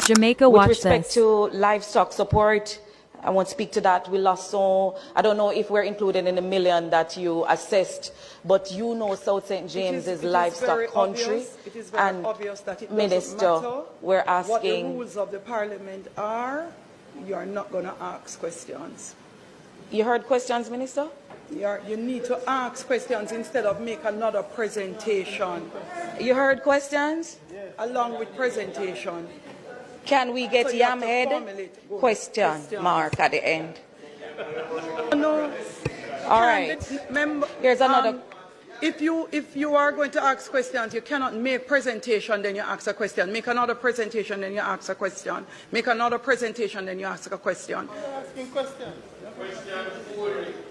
Jamaica, with watch respect this. to livestock support, I won't speak to that. We lost I don't know if we're included in the million that you assessed, but you know South St. James is livestock country. It is very and obvious that it Minister, doesn't matter we're asking what the rules of the parliament are. You are not going to ask questions. You heard questions, Minister? You need to ask questions instead of make another presentation. You heard questions? Yes. Along with presentation. Can we get So yam head? Question mark at the end. No. All right. Here's another. If you are going to ask questions, you cannot make presentation, then you ask a question. Make another presentation, then you ask a question. Make another presentation, then you ask a question. Asking questions.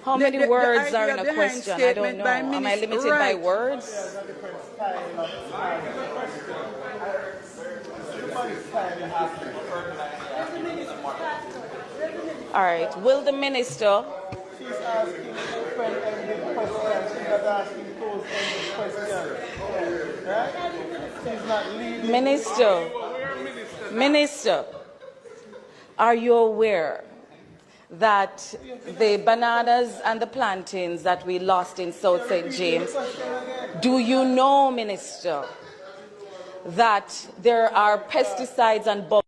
How many words are in a question? I don't know. Am I limited by words? All right. Will the minister? She's asking open-ended questions. She's not asking closed-ended questions. Right? She's not leading. Minister, are you aware that the bananas and the plantains that we lost in South St. James, do you know, Minister, that there are pesticides and bugs